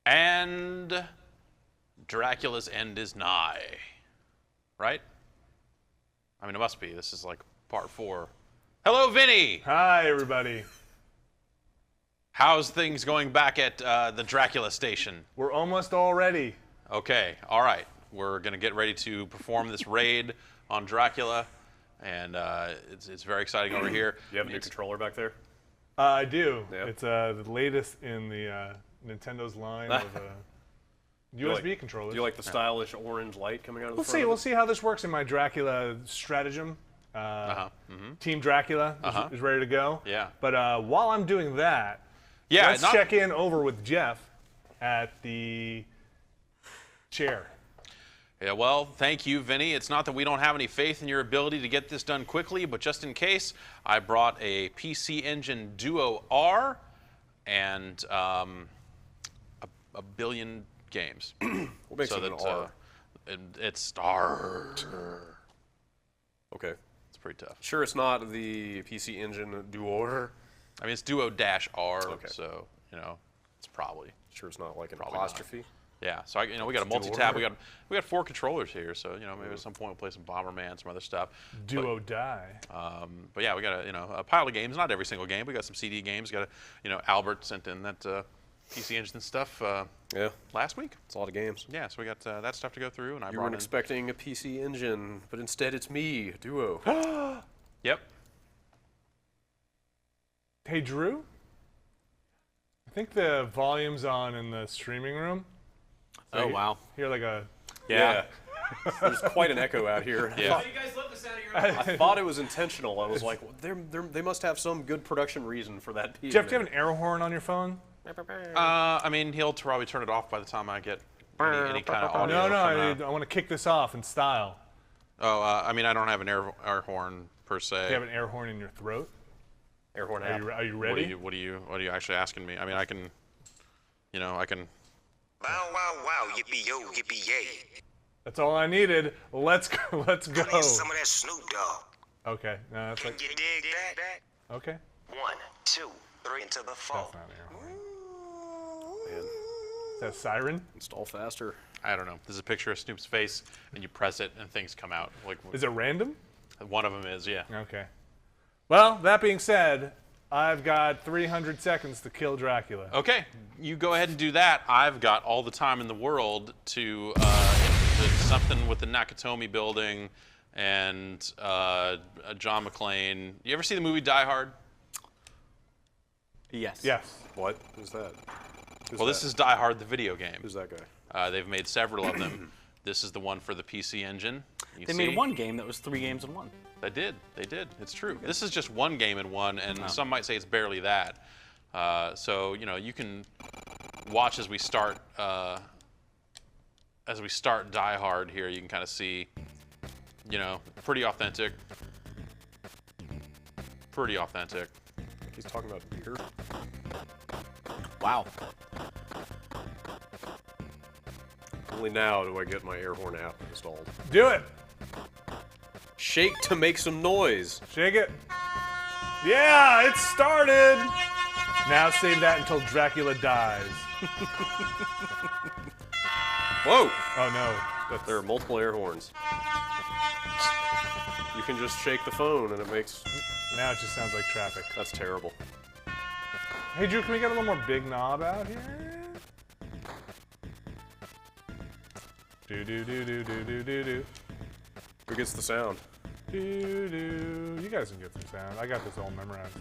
And Dracula's end is nigh. Right? I mean, it must be. This is like part 4. Hello, Vinny! Hi, everybody. How's things going back at the Dracula station? We're almost all ready. Okay, all right. We're going to get ready to perform this raid on Dracula, and it's very exciting over here. You have a new controller back there? I do. Yep. It's the latest in the Nintendo's line of USB controllers. Do you like the stylish orange light coming out of the front? We'll see how this works in my Dracula stratagem. Team Dracula is ready to go. Yeah. But while I'm doing that, let's check in over with Jeff at the chair. Yeah, well, thank you, Vinny. It's not that we don't have any faith in your ability to get this done quickly, but just in case, I brought a PC Engine Duo R and a billion games. What makes it an R? It's R. Okay. It's pretty tough. Sure it's not the PC Engine Duo? I mean, it's Duo-R, okay. So, you know, it's probably. Sure it's not like an Probably apostrophe? Not. Yeah, so we got a multi-tab. We got 4 controllers here, so maybe at some point we'll play some Bomberman, some other stuff. Duo-die. But yeah, we got a pile of games. Not every single game. We got some CD games. We got Albert sent in that PC Engine stuff last week. It's a lot of games. Yeah, so we got that stuff to go through, and You weren't expecting a PC Engine, but instead it's me, Duo. Yep. Hey, Drew? I think the volume's on in the streaming room. Oh, wow. Hear like a... Yeah. There's quite an echo out here. Yeah. You guys love the sound of your own. I thought it was intentional. I was like, they must have some good production reason for that. Jeff, do you have an air horn on your phone? I mean, he'll probably turn it off by the time I get any kind of audio. No, I want to kick this off in style. Oh, I mean, I don't have an air horn per se. Do you have an air horn in your throat? Air horn app. Are you ready? What are you actually asking me? I mean, I can. Wow, wow, wow, yippee yo, yippee yay. That's all I needed. Let's go. Let's go. Give me some of that Snoop Dogg. Okay. No, that's like. You dig that? Okay. 1, 2, 3 into the 4. That's not an air horn. Man, Is that a siren? install faster. I don't know. There's a picture of Snoop's face, and you press it, and things come out. Is it random? One of them is, yeah. Okay. Well, that being said, I've got 300 seconds to kill Dracula. Okay, you go ahead and do that. I've got all the time in the world to something with the Nakatomi building and John McClane. You ever see the movie Die Hard? Yes. Yes. What? Who's that? This is Die Hard, the video game. Who's that guy? They've made several of them. This is the one for the PC Engine. They made one game that was 3 games in one. They did. It's true. This is just one game in one, and some might say it's barely that. So you can watch as we start Die Hard here. You can kind of see, pretty authentic. Pretty authentic. He's talking about beer. Wow. Only now do I get my air horn app installed. Do it. Shake to make some noise. Shake it. Yeah, it started. Now save that until Dracula dies. Whoa! Oh no. There are multiple air horns. You can just shake the phone and it makes... Now it just sounds like traffic. That's terrible. Hey Drew, can we get a little more big knob out here? Do. Who gets the sound? Do. You guys can get some sound. I got this all memorized.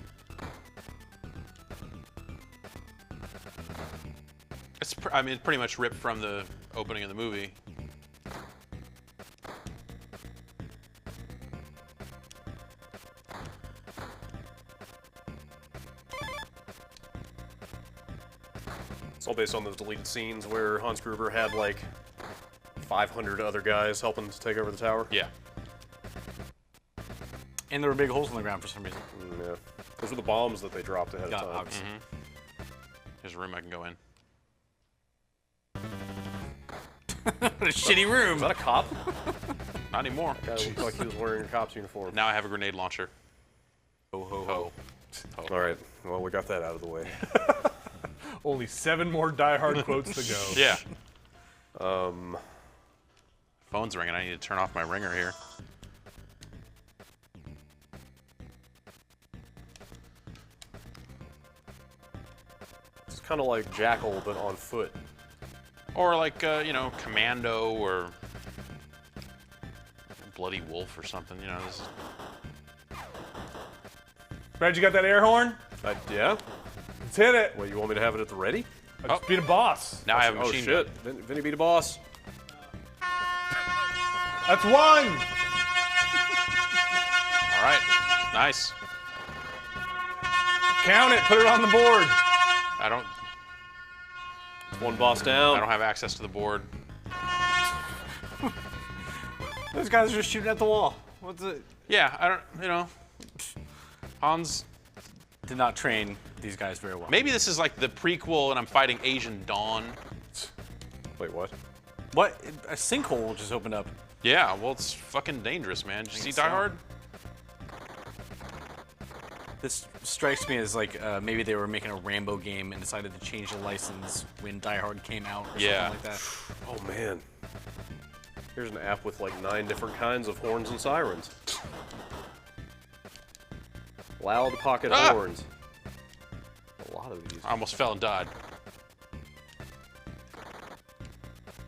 It's pretty much ripped from the opening of the movie. It's all based on those deleted scenes where Hans Gruber had like 500 other guys helping to take over the tower. Yeah. And there were big holes in the ground for some reason. Yeah. Those were the bombs that they dropped ahead of time. Obviously. There's a room I can go in. What a shitty room. Is that a cop? Not anymore. Guy looked like he was wearing a cop's uniform. Now I have a grenade launcher. Ho, ho, Ho. ho. All right. Well, we got that out of the way. Only 7 more Die Hard quotes to go. Yeah. Phone's ringing. I need to turn off my ringer here. It's kind of like Jackal, but on foot. Or like, you know, Commando or Bloody Wolf or something. You know, this is... Brad, you got that air horn? Yeah? Let's hit it. Wait, you want me to have it at the ready? I just beat a boss. Now I have a Oh, machine shit. gun. Vinny beat a boss. That's 1. All right. Nice. Count it. Put it on the board. I don't One boss down. have access to the board. Those guys are just shooting at the wall. What's it? Yeah, I don't, you know. Hans, Did not train these guys very well. maybe this is like the prequel and I'm fighting Asian Dawn. Wait, what? What? A sinkhole just opened up. Yeah, well, it's fucking dangerous, man. Did you see think Die so. Hard? This strikes me as like maybe they were making a Rambo game and decided to change the license when Die Hard came out or Yeah. something like that. Oh, man. Here's an app with like 9 different kinds of horns and sirens. Loud pocket Ah! horns. A lot of these. I almost fell and died.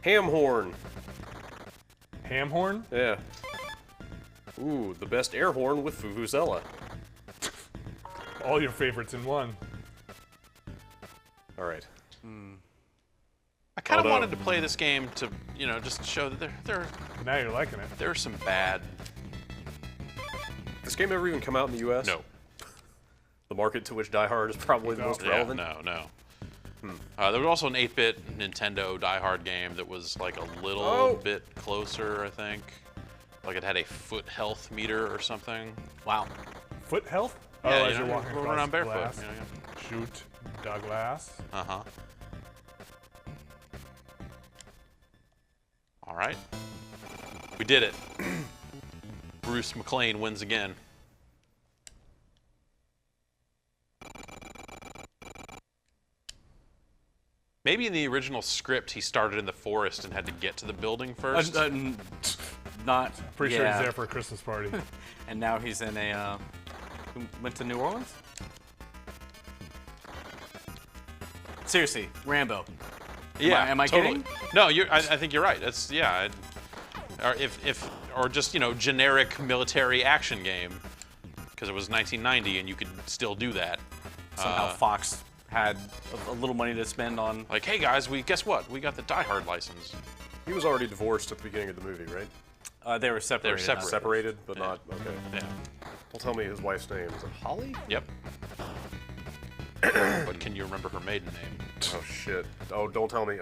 Ham horn. Ham horn? Yeah. Ooh, the best air horn with Vuvuzela. All your favorites in one. All right. I kind of Hold wanted up. to play this game to, you know, just show that Now you're liking it. there are some bad. This game ever even come out in the U.S.? No. The market to which Die Hard is probably the most Yeah, relevant. no. There was also an 8-bit Nintendo Die Hard game that was like a little Oh. bit closer, I think. Like it had a foot health meter or something. Wow. Foot health? Yeah, as you you're know, walking rolling across around barefoot. glass. You know, Shoot the glass. yeah. Uh-huh. All right. We did it. Bruce McLean wins again. Maybe in the original script, he started in the forest and had to get to the building first. Not. Pretty sure yeah. he's there for a Christmas party. And now he's in a. Went to New Orleans. Seriously, Rambo. Yeah, am I totally. kidding? No, I think you're right. It's yeah, or just generic military action game, because it was 1990 and you could still do that. Somehow Fox had a little money to spend on. Like, hey guys, guess what? We got the Die Hard license. He was already divorced at the beginning of the movie, right? They were separated. separated. Separated, but Yeah. not. Okay. Yeah. Well, tell me his wife's name. Is it Holly? Yep. But can you remember her maiden name? Oh shit. Oh, don't tell me.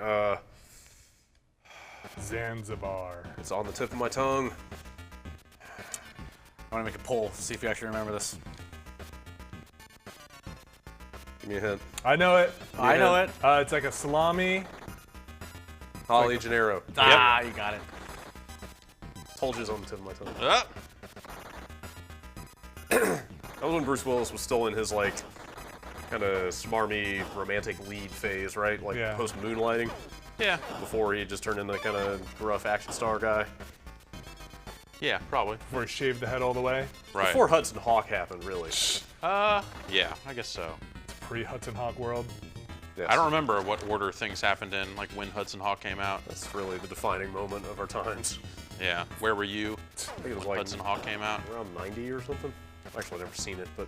Zanzibar. It's on the tip of my tongue. I want to make a poll, see if you actually remember this. Give me a hint. I know it. I know it. It's like a salami. Holly Gennaro. Ah, you got it. Told you it's on the tip of my tongue. Ah! That was when Bruce Willis was still in his like kind of smarmy romantic lead phase, right? Like Yeah. post Moonlighting, Yeah. before he just turned into kind of rough action star guy. Yeah, probably. Before he shaved the head all the way. Right. Before Hudson Hawk happened, really. Yeah, I guess so. Pre-Hudson Hawk world. Yes. I don't remember what order things happened in, like when Hudson Hawk came out. That's really the defining moment of our times. Yeah. Where were you I think it was when like Hudson Hawk came out? around 90 or something. Actually, I've never seen it, but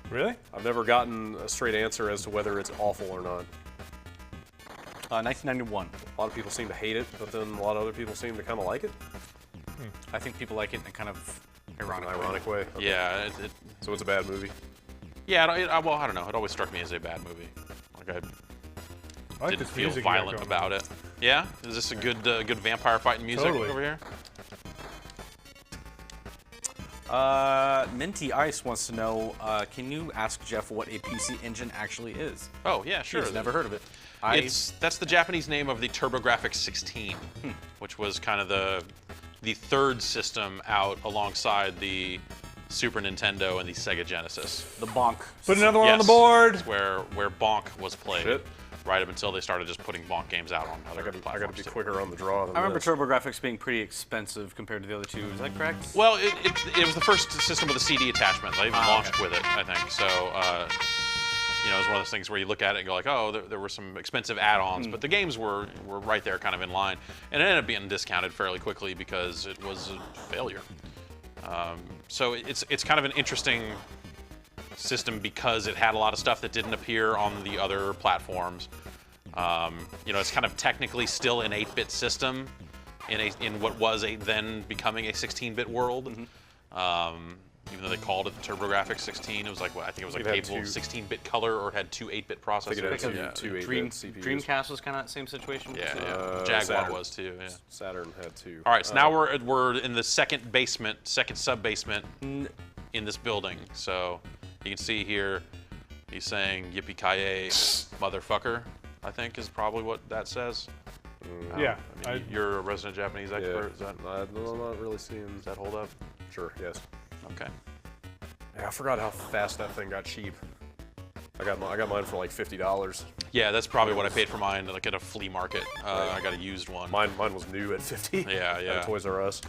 Really? I've never gotten a straight answer as to whether it's awful or not. 1991. A lot of people seem to hate it, but then a lot of other people seem to kind of like it. I think people like it in a kind of In an ironic way. ironic way. Okay. Yeah. So it's a bad movie. Yeah. Well, I don't know. It always struck me as a bad movie. Like I I like didn't this feel music you got violent going about on. it. Yeah. Is this a good vampire fighting music Totally. over here? Minty Ice wants to know, can you ask Jeff what a PC Engine actually is? Oh yeah, sure. He's never heard of it. That's the Japanese name of the TurboGrafx 16, which was kind of the third system out alongside the Super Nintendo and the Sega Genesis. The Bonk. Put another one on the Yes, board. it's where Bonk was played. Shit. right up until they started just putting bonk games out on other I gotta platforms. be quicker on the draw than I remember this. TurboGrafx being pretty expensive compared to the other two. Is that correct? Well, it was the first system with a CD attachment. They even launched with it, I think. So, you know, it was one of those things where you look at it and go like, oh, there were some expensive add-ons, but the games were right there kind of in line. And it ended up being discounted fairly quickly because it was a failure. So it's kind of an interesting system because it had a lot of stuff that didn't appear on the other platforms. You know, it's kind of technically still an 8-bit system in what was then becoming a 16-bit world. Even though they called it the TurboGrafx 16, it was like, I think it was like capable of 16-bit color or had two 8-bit processors. I think it had two 8-bit CPUs. Dreamcast was kind of that same situation. Yeah, Jaguar Saturn. was too. Yeah. Saturn had two. All right, so now we're in the second sub-basement in this building. So you can see here, he's saying "Yippee-ki-yay, motherfucker." I think is probably what that says. Yeah. I mean, you're a resident Japanese expert. Is that, I'm not really seeing. does that hold up? Sure, yes. Okay. Yeah, I forgot how fast that thing got cheap. I got mine for like $50. Yeah, that's probably what I paid for mine, like at a flea market. I got a used one. Mine was new at 50. Yeah, yeah. At Toys R Us.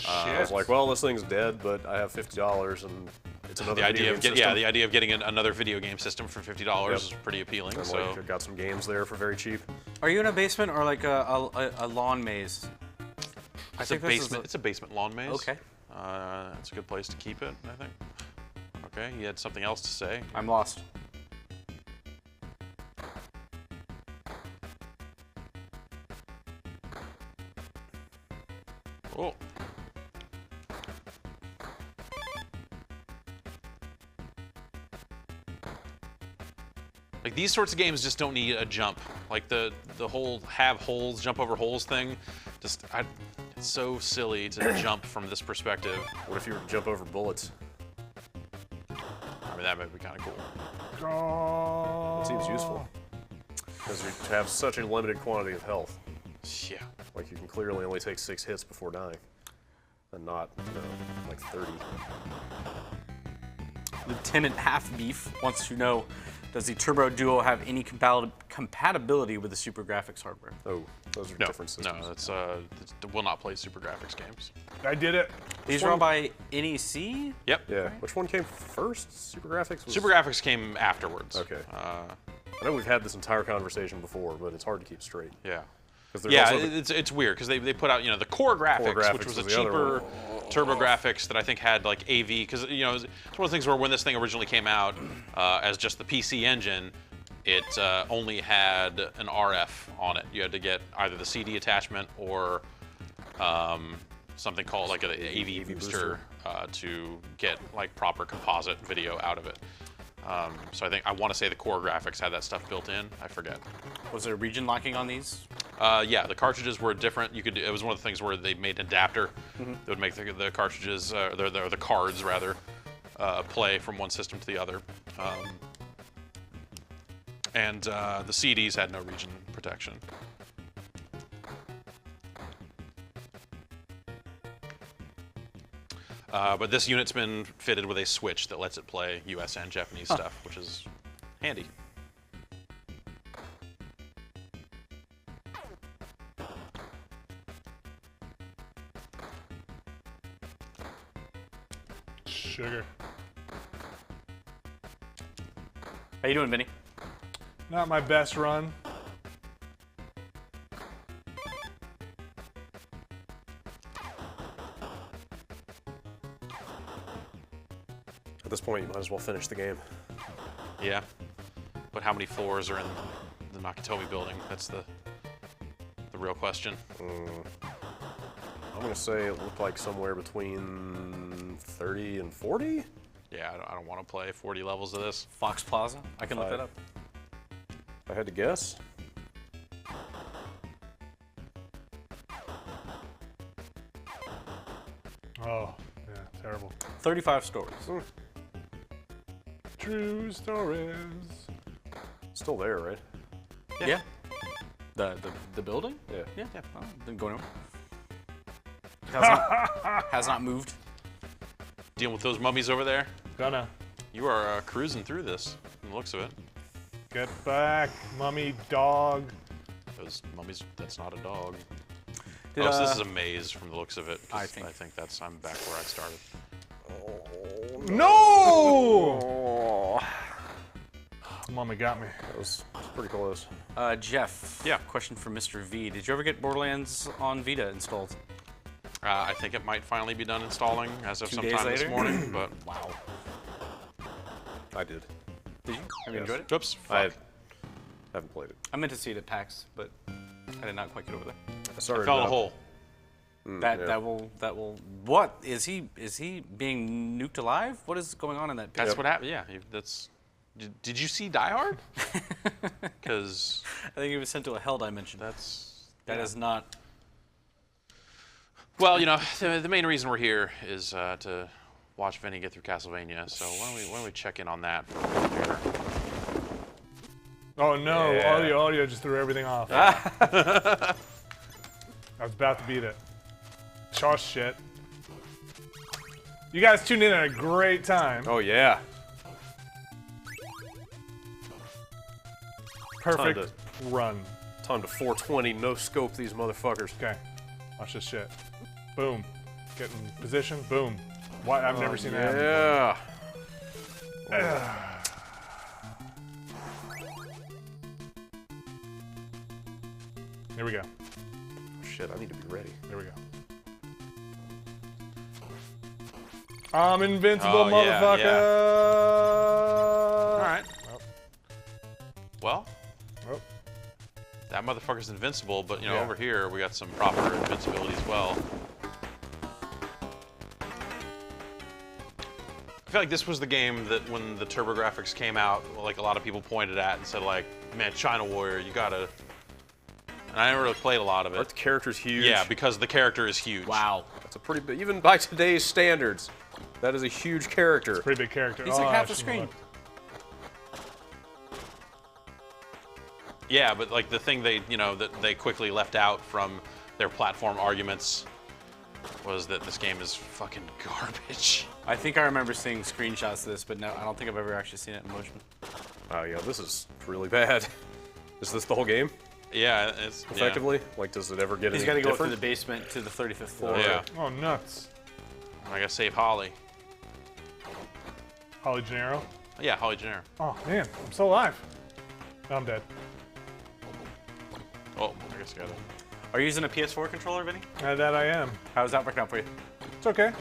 I was like, well, this thing's dead, but I have $50 and it's another The idea video of game system. the idea of getting another video game system for $50 is pretty appealing. And So like, I got some games there for very cheap. Are you in a basement or like a lawn maze? it's a basement. It's a basement lawn maze. Okay. It's a good place to keep it, I think. Okay, he had something else to say. I'm lost. Oh. Like these sorts of games just don't need a jump. Like the whole have holes, jump over holes thing, it's so silly to jump from this perspective. What if you were to jump over bullets? I mean, that might be kind of cool. It seems useful. Because you have such a limited quantity of health. Yeah. Like you can clearly only take 6 hits before dying. And not, like 30. Lieutenant Half Beef wants to know, does the Turbo Duo have any compatibility with the Super Graphics hardware? Oh, those are No, different systems. no, that's it will not play Super Graphics games. I did it. These are all by NEC? Yep. Yeah. Which one came first? Super Graphics? Super Graphics came afterwards. Okay. I know we've had this entire conversation before, but it's hard to keep straight. Yeah. 'Cause there's Yeah, also the- it's weird because they put out the core graphics, which Graphics was a was the other cheaper Turbo Graphics that I think had like AV because it's one of those things where when this thing originally came out as just the PC engine, it only had an RF on it. You had to get either the CD attachment or something called like an AV booster to get like proper composite video out of it. So I want to say the core graphics had that stuff built in. I forget. Was there region locking on these? Yeah, the cartridges were different. It was one of the things where they made an adapter that would make the cartridges, the cards rather, play from one system to the other. And the CDs had no region protection. But this unit's been fitted with a switch that lets it play US and Japanese stuff, which is handy. Sugar. How you doing, Vinny? Not my best run. At this point, you might as well finish the game. Yeah. But how many floors are in the Nakatomi building? That's the real question. I'm gonna say it looked like somewhere between 30 and 40. Yeah, I don't want to play 40 levels of this. Fox Plaza? I can look that up. If I had to guess. Oh, yeah, terrible. 35 stories. True stories. Still there, right? Yeah. The building? Yeah. Yeah. Oh, didn't go anywhere. Has not moved. Dealing with those mummies over there? Gonna. You are cruising through this, from the looks of it. Get back, mummy dog. Those mummies, that's not a dog. Did, Oh, so this is a maze from the looks of it. 'Cause I think that's, I'm back where I started. No! Mummy got me. That was pretty close. Jeff. Yeah. Question for Mr. V. Did you ever get Borderlands on Vita installed? I think it might finally be done installing as of 2 days sometime this later? morning, but Wow. I did. Did you? Have you enjoyed it? oops. I Fuck. haven't played it. I meant to see it at PAX, but I did not quite get over there. I started Fell in it a up. hole. That will. What is he? Is he being nuked alive? What is going on in that picture? That's what happened. Yeah, that's. Did you see Die Hard? Because I think he was sent to a hell dimension. That is not. well, you know, the main reason we're here is to watch Vinny get through Castlevania. So why don't we check in on that for a minute here? Oh no, Yeah. audio just threw everything off. I was about to beat it. Chaw shit. You guys tuned in at a great time. Oh yeah. Perfect run. Time to 420 no scope these motherfuckers. Okay, watch this shit. Boom. Get in position. Boom. What? I've never seen that happen. Yeah. Here we go. Shit, I need to be ready. There we go. I'm invincible, Oh, yeah, motherfucker. yeah. All right. Well, Oh. that motherfucker's invincible, but you know, Yeah. over here we got some proper invincibility as well. I feel like this was the game that when the TurboGrafx came out, like a lot of people pointed at and said like, man, China Warrior, you gotta. And I never really played a lot of Aren't it. the characters huge? Yeah, because the character is huge. Wow. That's a pretty big, even by today's standards, that is a huge character. Pretty big character. He's like I half the shouldn't have screen. looked. Yeah, but like the thing that they quickly left out from their platform arguments was that this game is fucking garbage. I think I remember seeing screenshots of this, but no, I don't think I've ever actually seen it in motion. Oh yeah, this is really bad. Is this the whole game? Yeah, it's Effectively? Like, does it ever get He's any got to go up through different? the basement to the 35th floor. Yeah. Oh, nuts. I gotta save Holly. Holly Gennaro. Yeah, Holly Jenner. Oh, man. I'm still alive. No, I'm dead. Oh, I guess I gotta. Are you using a PS4 controller, Vinny? That I am. How's that working out for you? It's okay.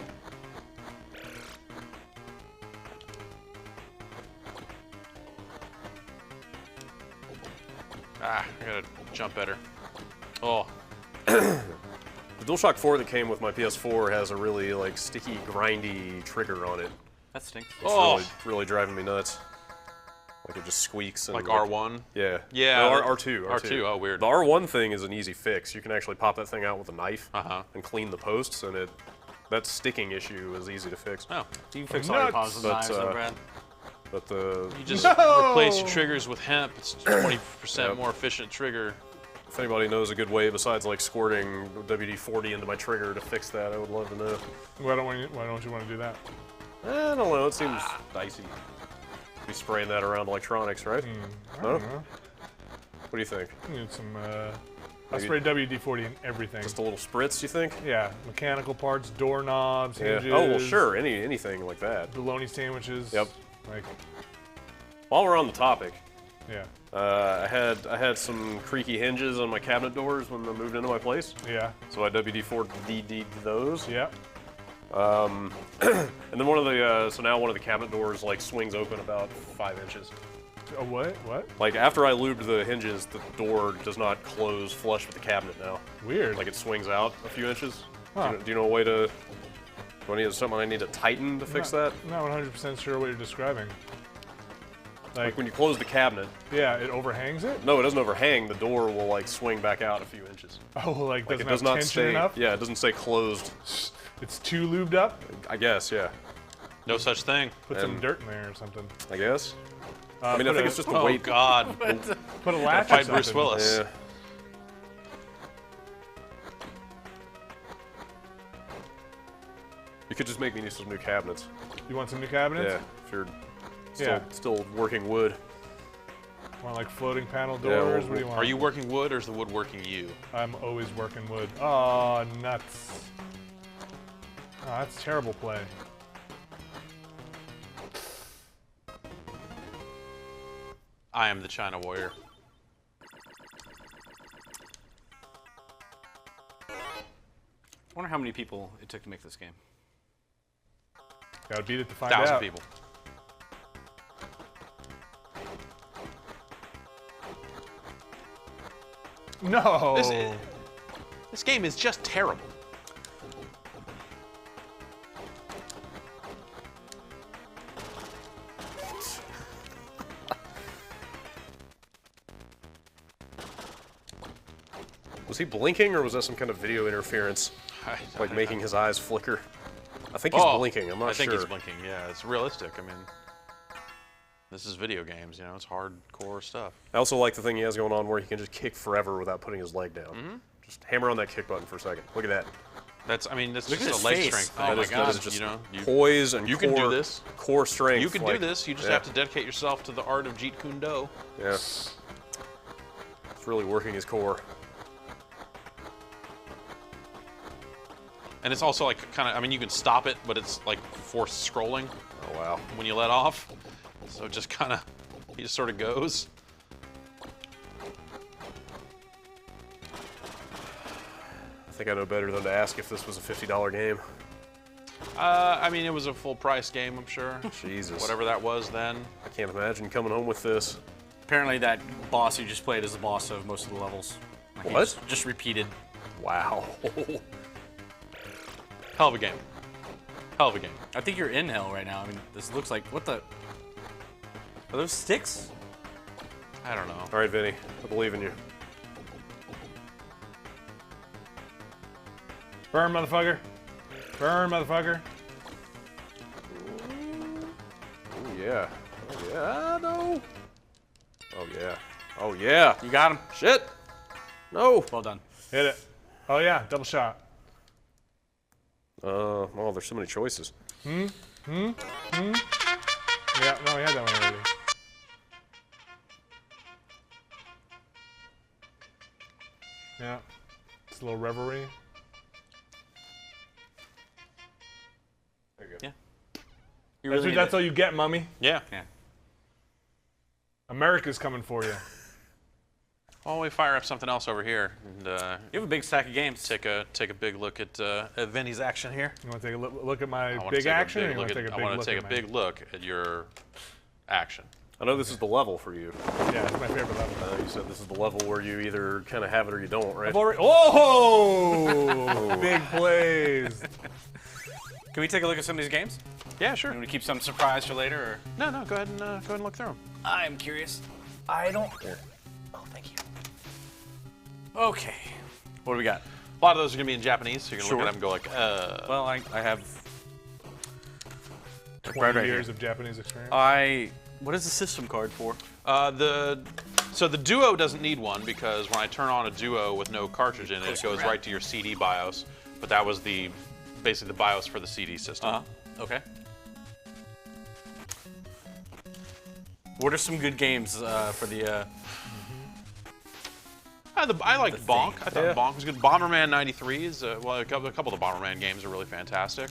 I gotta jump better. Oh, The DualShock 4 that came with my PS4 has a really like sticky, grindy trigger on it. That stinks. It's Oh. really driving me nuts. Like it just squeaks. And like R1. Yeah. Yeah, No, that- R2. R2, oh, weird. The R1 thing is an easy fix. You can actually pop that thing out with a knife Uh-huh. and clean the posts, and that sticking issue is easy to fix. Oh, Do you fix all your Nuts. paws with But, knives, though, Brad? But the you just No! replace your triggers with hemp. It's 20% Yep. more efficient trigger. if anybody knows a good way besides like squirting WD-40 into my trigger to fix that, I would love to know. Why don't you want to do that? I don't know. It seems dicey. Be spraying that around electronics, right? I No? don't know. What do you think? I need some, I Maybe- spray WD-40 in everything. Just a little spritz, you think? Yeah, mechanical parts, doorknobs, Yeah. hinges. Oh well, sure. Anything like that. Bologna sandwiches. Yep. Like, While we're on the topic, yeah. I had some creaky hinges on my cabinet doors when I moved into my place, Yeah. so I WD-4D'd those. Yeah. And then so now one of the cabinet doors like swings open about 5 inches. Oh, what? What? Like after I lubed the hinges, the door does not close flush with the cabinet now. Weird. Like it swings out a few inches. Huh. Do you know a way to? Do I need something I need to tighten to fix that? I'm not 100% sure what you're describing. Like when you close the cabinet, Yeah, it overhangs it? no, it doesn't overhang. The door will like swing back out a few inches. Oh, like Like doesn't it does have not tension stay. enough? Yeah, it doesn't stay closed. It's too lubed up? I guess. Yeah. No such thing. Put some And- dirt in there or something. I guess. I mean, I put think a- it's just the Oh weight. God. Put a latch or Fight something. Bruce Willis. Yeah. You could just make me some new cabinets. You want some new cabinets? Yeah, if you're Yeah. still working wood. Want like floating panel doors? What do you want? Are you working wood or is the wood working you? I'm always working wood. Oh, nuts. Oh, that's terrible play. I am the China warrior. I wonder how many people it took to make this game. Gotta beat it to find 1,000 out. people. No. This game is just terrible. Was he blinking, or was that some kind of video interference? Like making his eyes flicker? I think he's blinking, I'm not sure. I think he's blinking, yeah. It's realistic. I mean, this is video games, you know, it's hardcore stuff. I also like the thing he has going on where he can just kick forever without putting his leg down. Just hammer on that kick button for a second. Look at that. That's Look at just his a leg face. strength thing. Oh Oh my my God. God, That is just you know, poise and you core, can do this. Core strength. You can do like, this. You just yeah. have to dedicate yourself to the art of Jeet Kune Do. Yeah. It's really working his core. And it's also like kind of, I mean, you can stop it, but it's like forced scrolling Oh, wow. when you let off. So it just kind of, he just sort of goes. I think I know better than to ask if this was a $50 game. I mean, it was a full price game, I'm sure. Jesus. Whatever that was then. I can't imagine coming home with this. Apparently that boss you just played is the boss of most of the levels. Like, What? it's just repeated. Wow. Hell of a game. Hell of a game. I think you're in hell right now. I mean, this looks like, what the? Are those sticks? I don't know. All right, Vinny. I believe in you. Burn, motherfucker. Burn, motherfucker. Oh, yeah. Oh, yeah. No. Oh, yeah. Oh, yeah. You got him. Shit. No. Well done. Hit it. Oh yeah, double shot. Oh, there's so many choices. Yeah, no, we had that one already. Yeah. It's a little revelry. There you go. Yeah. You really That's need all you get, mummy. Yeah. Yeah. America's coming for you. Well, we fire up something else over here and You have a big stack of games. take a big look at Vinny's action here. You want to take a look at my I wanna big take a action, or big you want look to take a at- big I want look to take at a my- big look at your action. I know this is the level for you. Yeah, it's my favorite level. You said this is the level where you either kind of have it or you don't, right? I've already. Oh! Big plays. Can we take a look at some of these games? Yeah, sure. You want to keep some surprise for later, or? No, go ahead and look through them. I'm curious. I don't. Oh, thank you. Okay. What do we got? A lot of those are gonna be in Japanese, so you're gonna Sure. look at them and go like, Well, I have. 20 right years here. of Japanese experience. What is the system card for? So the Duo doesn't need one because when I turn on a Duo with no cartridge in it, it goes right to your CD BIOS. But that was basically the BIOS for the CD system. Okay. What are some good games for the? I liked The Bonk. thing. I thought Bonk was good. Bomberman '93 is well, a couple of the Bomberman games are really fantastic.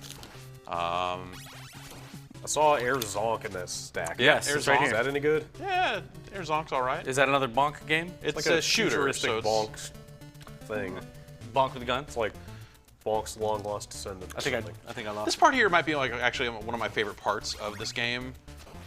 I saw Air Zonk in that stack. Yes, Air it's right Zonk. Is here. that any good? Yeah, Air Zonk's all right. Is that another bonk game? It's Like a shooter, futuristic so it's, Bonk thing. Bonk with guns? It's like Bonk's long lost descendant. I think I lost. This part here might be like actually one of my favorite parts of this game,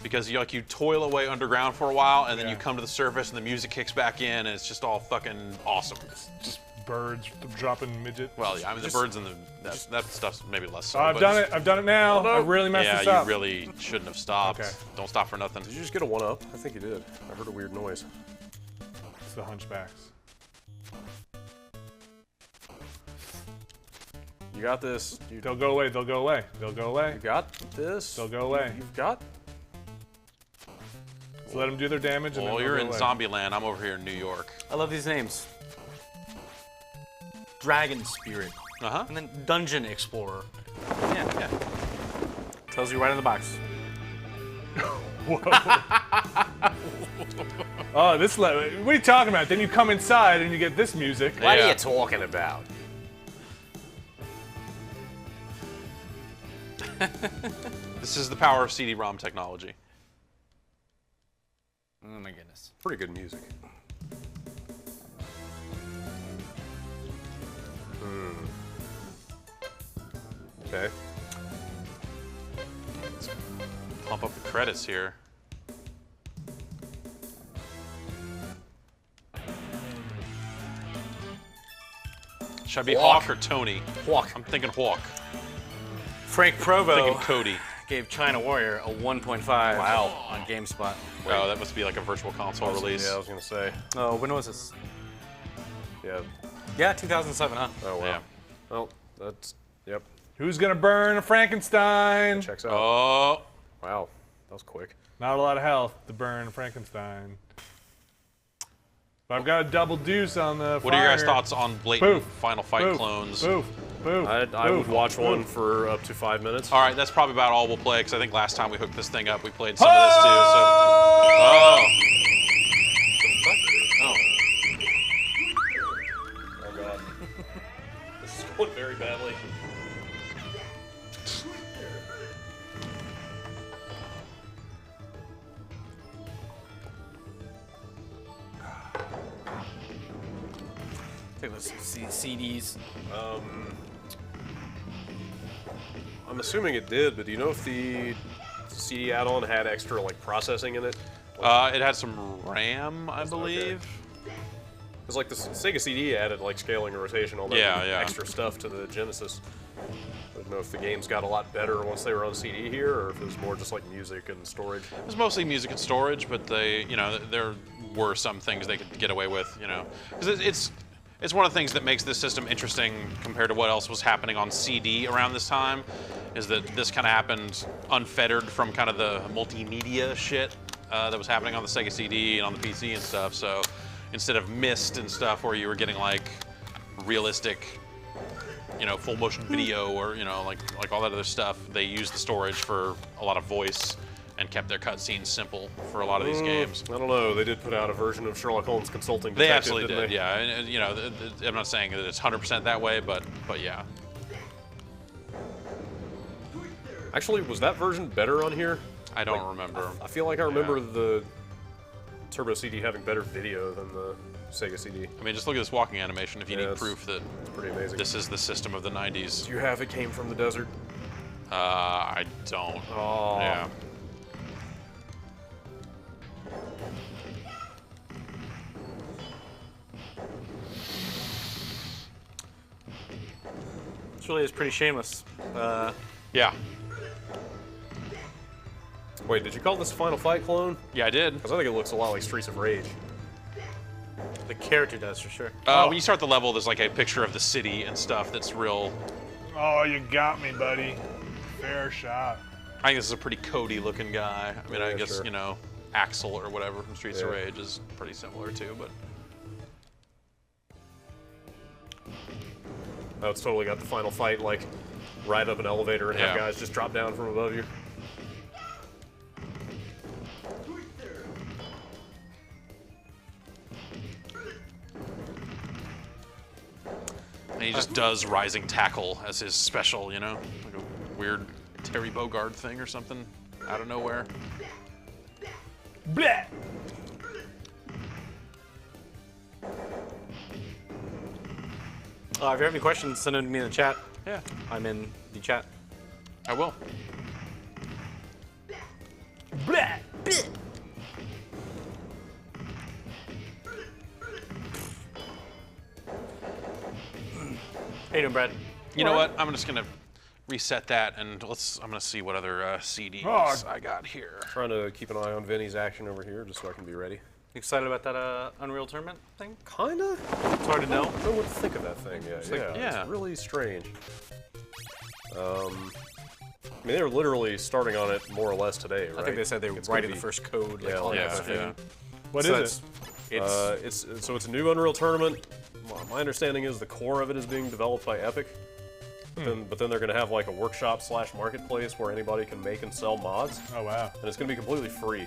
because you toil away underground for a while, and then you come to the surface, and the music kicks back in, and it's just all fucking awesome. Just birds dropping midget. Well, yeah, I mean the birds and that stuff's maybe less so. I've but done it. I've done it now. I really messed Yeah, this up. you really shouldn't have stopped. Okay. Don't stop for nothing. Did you just get a 1-up? I think you did. I heard a weird noise. It's the hunchbacks. You got this. They'll go away. They'll go away. They'll go away. You got this. They'll go away. You've got. So let them do their damage. And Well, then you're they'll in go away. Zombie Land. I'm over here in New York. I love these names. Dragon Spirit. Uh-huh. And then Dungeon Explorer. Yeah. Tells you right in the box. Whoa. Oh, this. What are you talking about? Then you come inside and you get this music. What Yeah. are you talking about? This is the power of CD-ROM technology. Oh my goodness. Pretty good music. Okay. Pump up the credits here. Should I be Hawk. Hawk or Tony? Hawk. I'm thinking Hawk. Frank Provo Thinking Cody. gave China Warrior a 1.5 Wow. on GameSpot. Oh, that must be like a virtual console release. Yeah, I was gonna say. Oh, when was this? Yeah. Yeah, 2007, huh? Oh wow. Yeah. Well, that's yep. Who's gonna burn a Frankenstein? Checks out. Oh, Wow, that was quick. Not a lot of health to burn Frankenstein. But I've got a double deuce on the. what are your guys' fire. thoughts on blatant Boof. Final Fight Boof. clones? Boof. Boof. I would Boof. watch one Boof. for up to 5 minutes. All right, that's probably about all we'll play because I think last time we hooked this thing up, we played some of this too. So, oh, Oh. Oh god. This is going very badly. Take those CDs. I'm assuming it did, but do you know if the CD add-on had extra like processing in it? it had some RAM, I believe. Because like the Sega CD added like scaling and rotation, all that Yeah. extra stuff to the Genesis. I don't know if the games got a lot better once they were on CD here, or if it was more just like music and storage. It was mostly music and storage, but they, you know, there were some things they could get away with, you know, because it's one of the things that makes this system interesting compared to what else was happening on CD around this time, is that this kind of happened unfettered from kind of the multimedia shit that was happening on the Sega CD and on the PC and stuff. So instead of Myst and stuff where you were getting like realistic, you know, full motion video or, you know, like all that other stuff, they used the storage for a lot of voice and kept their cutscenes simple for a lot of these games. I don't know. They did put out a version of Sherlock Holmes Consulting They Detective, absolutely didn't did, they? yeah. And, you know, I'm not saying that it's 100% that way, but yeah. Actually, was that version better on here? I don't remember. I feel like I remember the Turbo CD having better video than the Sega CD. I mean, just look at this walking animation if you Yeah, need it's proof that pretty amazing. this is the system of the 90s. Do you have It Came from the Desert? I don't. Oh. Yeah. This really is pretty shameless. Yeah. Wait, did you call this a Final Fight clone? Yeah, I did. Because I think it looks a lot like Streets of Rage. The character does, for sure. When you start the level, there's like a picture of the city and stuff that's real. Oh, you got me, buddy. Fair shot. I think this is a pretty Cody looking guy. I mean, I Yeah, guess, sure. you know, Axel or whatever from Streets of Yeah. Rage is pretty similar too, but. Oh, it's totally got the Final Fight, like, ride up an elevator and have Yeah. guys just drop down from above you. And he just does rising tackle as his special, you know? Like a weird Terry Bogard thing or something out of nowhere. Bleh. If you have any questions, send them to me in the chat. Yeah, I'm in the chat. I will. Bleh. How you doing, Brad? You know what? I'm just gonna reset that and I'm gonna see what other CDs Oh. I got here. Trying to keep an eye on Vinny's action over here just so I can be ready. You excited about that Unreal Tournament thing? Kinda? It's hard to know. I don't know what to think of that thing yet. like- Yeah, yeah. it's really strange. I mean, they were literally starting on it more or less today, right? I think they said they were It's gonna writing the be- first code. Like, Yeah, on like that yeah, thing. yeah. What So is it? It's a new Unreal Tournament. My understanding is the core of it is being developed by Epic. But then they're going to have like a workshop / marketplace where anybody can make and sell mods, Oh wow. and it's going to be completely free.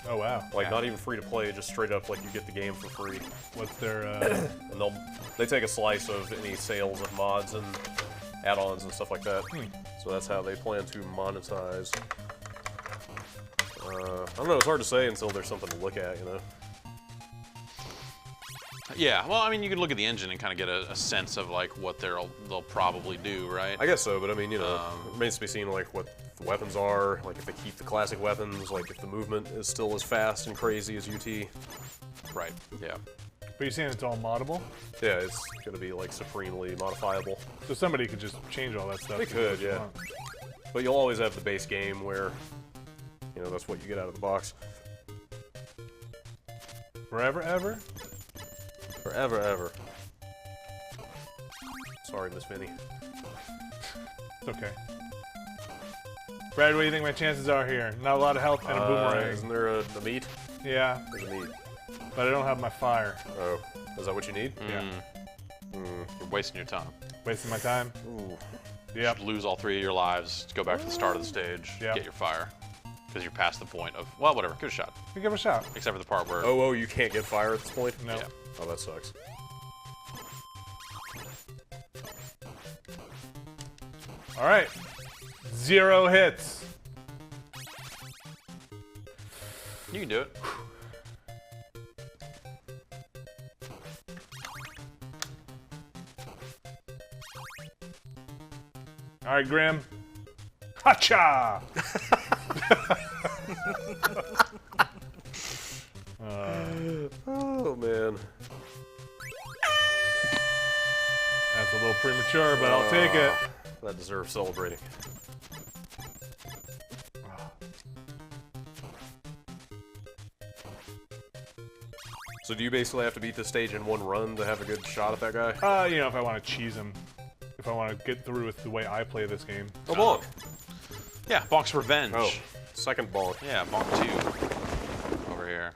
Oh wow. Like not even free to play, just straight up like you get the game for free. What's their? And they take a slice of any sales of mods and add-ons and stuff like that. So that's how they plan to monetize. I don't know. It's hard to say until there's something to look at, you know. Yeah, well, I mean, you can look at the engine and kind of get a sense of like what they'll probably do, right? I guess so, but I mean, you know, it remains to be seen like what the weapons are, like if they keep the classic weapons, like if the movement is still as fast and crazy as UT. Right. Yeah. But you're saying it's all moddable? Yeah, it's gonna be like supremely modifiable. So somebody could just change all that stuff. They to do what could, you yeah. want. But you'll always have the base game where, you know, that's what you get out of the box. Forever, ever? Forever, ever. Sorry, Miss Vinny. It's okay. Brad, what do you think my chances are here? Not a lot of health and a boomerang. Isn't there a meat? Yeah, There's a meat. but I don't have my fire. Oh, is that what you need? Yeah. You're wasting your time. Wasting my time? Ooh. Yep. Lose all 3 of your lives, go back to the start of the stage, Yep. get your fire. Because you're past the point of, well, whatever, give it a shot. We give it a shot. Except for the part where, Oh, you can't get fire at this point? No. yeah. Oh, that sucks. All right. 0 hits. You can do it. All right, Grim. Hacha! Oh, man. That's a little premature, but I'll take it. That deserves celebrating. So do you basically have to beat the stage in one run to have a good shot at that guy? You know, if I want to cheese him. If I want to get through with the way I play this game. Oh, bonk. Yeah, Bonk's Revenge. Oh, second bonk. Yeah, Bonk 2. Over here.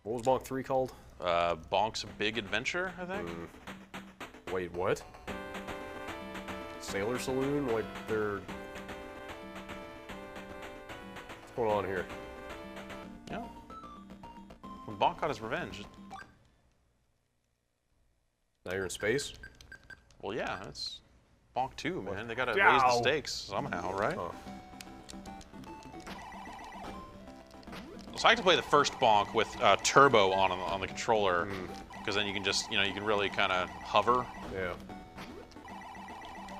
What was bonk 3 called? Bonk's Big Adventure, I think? Wait, what? Sailor Saloon? Like, they're... What's going on here? Yeah. When Bonk got his revenge, Now you're in space? well, yeah, it's Bonk 2, man. They gotta raise the Yow. stakes somehow, right? Oh. So I like to play the first Bonk with turbo on the controller, because then you can just, you know, you can really kind of hover. Yeah.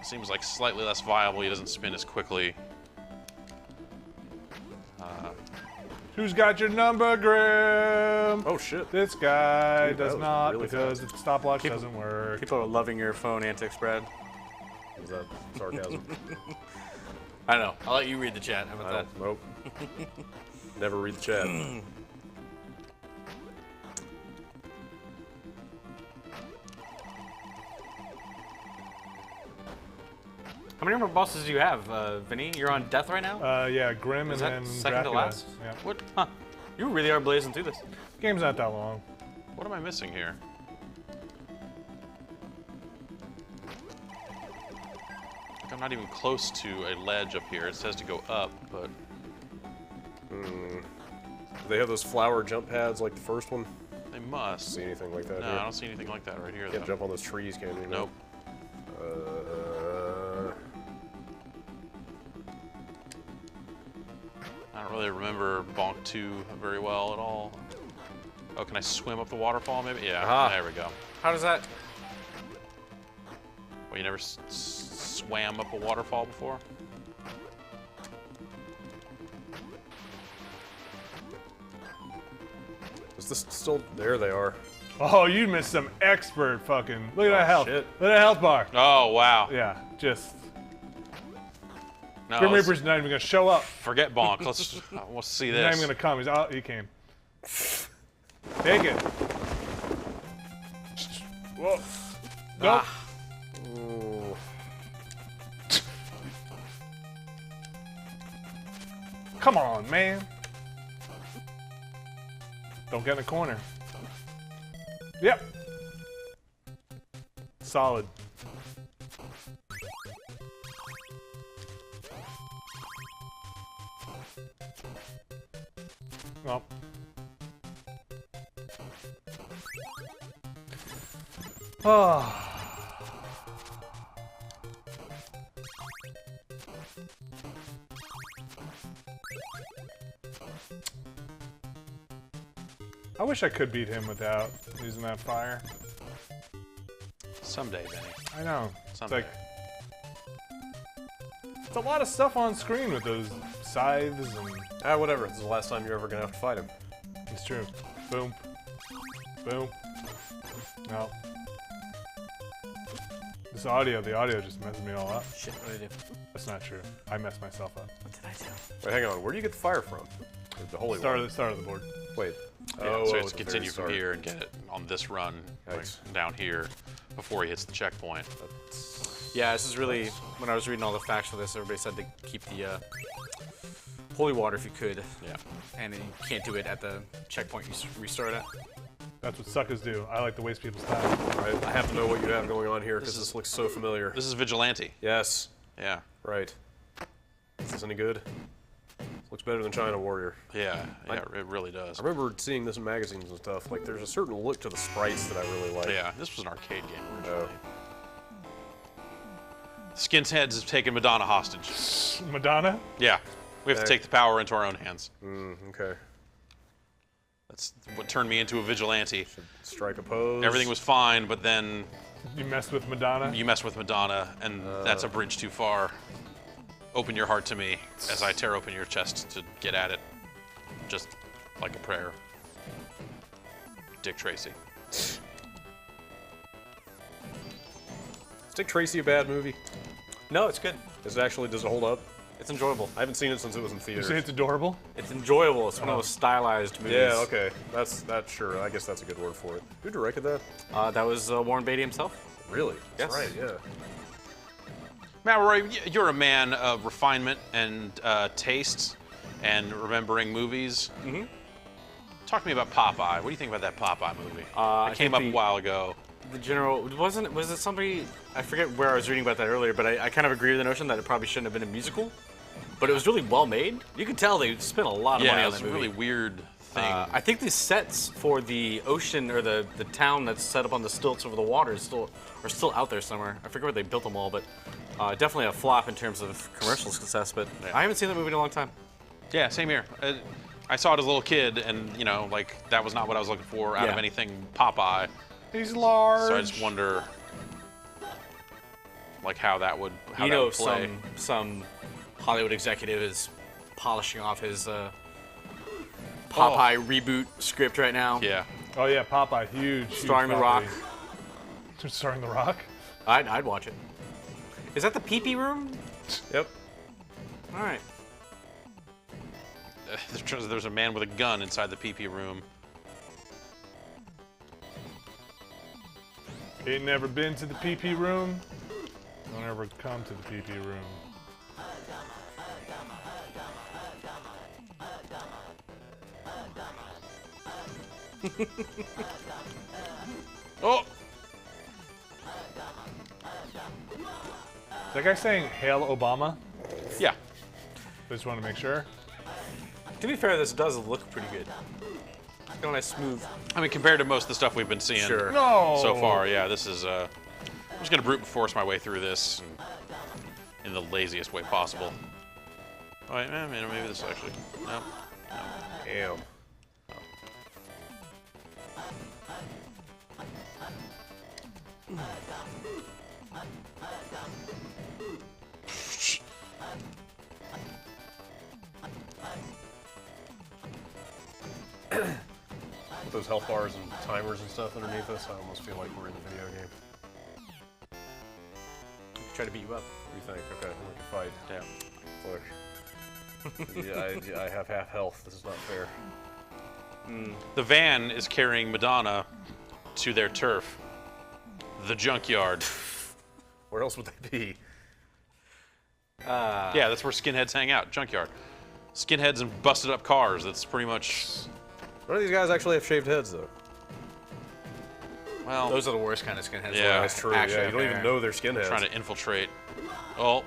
Seems like slightly less viable. He doesn't spin as quickly. Who's got your number, Grim? Oh, shit. This guy Dude, that does was not really because fast. the stopwatch doesn't work. People are loving your phone antics, Brad. Is that sarcasm? I know. I'll let you read the chat. How about I that? don't, nope. Never read the chat. How many more bosses do you have, Vinny? You're on death right now? Yeah, Grim Is and that then second to Dracula. last? Yeah. What? Huh. You really are blazing through this. Game's not that long. What am I missing here? Like I'm not even close to a ledge up here. It says to go up, but Do they have those flower jump pads like the first one? they must. See anything like that No, here? I don't see anything like that right here, Can't though. jump on those trees, can you? Nope. I don't really remember Bonk 2 very well at all. Oh, can I swim up the waterfall, maybe? Yeah, Aha. there we go. How does that? Well, you never swam up a waterfall before? Is this still... There they are. Oh, you missed some expert fucking. Look at that health. shit. Look at that health bar. Oh, wow. Yeah, just. No, Grim let's Reaper's not even gonna show up. forget Bonk. Let's see He's not this. even gonna come. He's out. He came. Take it. Whoa. Nope. Ooh. Come on, man. Don't get in the corner. Yep. Solid. Well, Oh. I wish I could beat him without using that fire. Someday, Vinny. I know. It's Someday. like it's a lot of stuff on screen with those scythes and Whatever. This is the last time you're ever gonna have to fight him. it's true. Boom. Boom. No. The audio just messes me all up. Shit, what did I do? That's not true. I messed myself up. What did I do? Wait, hang on. Where do you get the fire from? The holy Start one. of the board. Wait. Yeah, so at it's the continue very from start. here and get it on this run Nice. down here before he hits the checkpoint. Yeah, this is really, when I was reading all the facts for this, everybody said to keep the holy water if you could. Yeah. And then you can't do it at the checkpoint you restart at. That's what suckers do. I like to waste people's time. Alright, I have to know what you have going on here because this looks so familiar. This is Vigilante. Yes. Yeah. Right. Is this any good? Looks better than China Warrior. Yeah. Yeah, it really does. I remember seeing this in magazines and stuff. Like, there's a certain look to the sprites that I really like. Yeah, this was an arcade game Oh. originally. Skin's Heads have taken Madonna hostage. Madonna? Yeah. We have to Okay. take the power into our own hands. Okay. That's what turned me into a vigilante. Strike a pose. Everything was fine, but then You messed with Madonna? you mess with Madonna, and that's a bridge too far. Open your heart to me as I tear open your chest to get at it. Just like a prayer. Dick Tracy. Is Dick Tracy a bad movie? No, it's good. Does it hold up? It's enjoyable. I haven't seen it since it was in You theaters. say it's adorable? It's enjoyable. It's one of those stylized movies. Yeah, okay. That's sure. I guess that's a good word for it. Who directed that? That was Warren Beatty himself. Really? That's Yes. right, yeah. Malroy, you're a man of refinement and taste and remembering movies. Mm-hmm. Talk to me about Popeye. What do you think about that Popeye movie? I It came think up a while ago. The general was it somebody? I forget where I was reading about that earlier, but I kind of agree with the notion that it probably shouldn't have been a musical. But it was really well made. You could tell they spent a lot of money Yeah, on it's that a movie. really weird thing. I think the sets for the ocean or the town that's set up on the stilts over the water are still out there somewhere. I forget where they built them all, but definitely a flop in terms of commercial success. But Yeah. I haven't seen that movie in a long time. Yeah, same here. I saw it as a little kid, and you know, like that was not what I was looking for out of Yeah. anything Popeye. He's large. So I just wonder, like, how that would play. some Hollywood executive is polishing off his Popeye reboot script right now. Yeah. Oh yeah, Popeye, huge. Starring The Rock. Starring The Rock? I'd watch it. Is that the pee-pee room? Yep. All right. There's a man with a gun inside the PP room. Ain't never been to the PP room? Don't ever come to the PP room. Oh! Is that guy saying Hail Obama? Yeah. I just want to make sure. To be fair, this does look pretty good. Got a nice smooth. I mean, compared to most of the stuff we've been seeing Sure. No! so far, yeah, this is. I'm just gonna brute force my way through this in the laziest way possible. Oh, wait, maybe this actually. No. Damn. With those health bars and timers and stuff underneath us, I almost feel like we're in the video game. Try to beat you up. What do you think? Okay, we can fight. Yeah. Look. Yeah, I have half health. This is not fair. The van is carrying Madonna to their turf, the junkyard. Where else would they be? Yeah, that's where skinheads hang out. Junkyard. Skinheads and busted up cars. That's pretty much. None of these guys actually have shaved heads, though. Well, Those are the worst kind of skinheads. Yeah. That's true. Actually, Yeah, you don't even know they're skinheads. trying to infiltrate. Oh,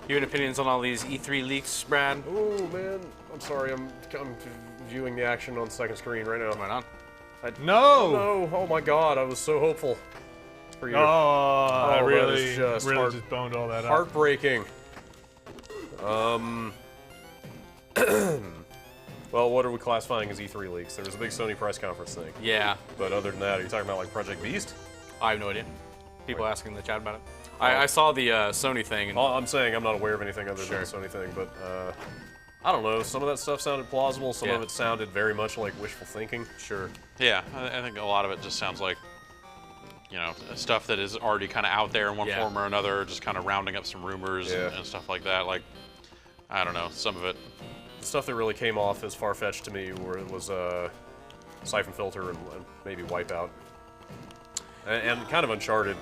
You have opinions on all these E3 leaks, Brad? Oh man, I'm sorry. I'm viewing the action on the second screen right now. Right on. No! No! Oh my God! I was so hopeful. For you. Oh, I that really, is just really just boned all that up. Heartbreaking. Well, what are we classifying as E3 leaks? There was a big Sony press conference thing. Yeah, But other than that, are you talking about like Project Beast? I have no idea. People asking in the chat about it. I saw the Sony thing. And I'm saying I'm not aware of anything other than the Sony thing, but I don't know. Some of that stuff sounded plausible. Some Yeah. of it sounded very much like wishful thinking. sure. Yeah, I think a lot of it just sounds like, you know, stuff that is already kind of out there in one Yeah. form or another, just kind of rounding up some rumors Yeah. and stuff like that. Like, I don't know, some of it. The stuff that really came off as far-fetched to me was Siphon Filter and maybe Wipeout. And kind of Uncharted.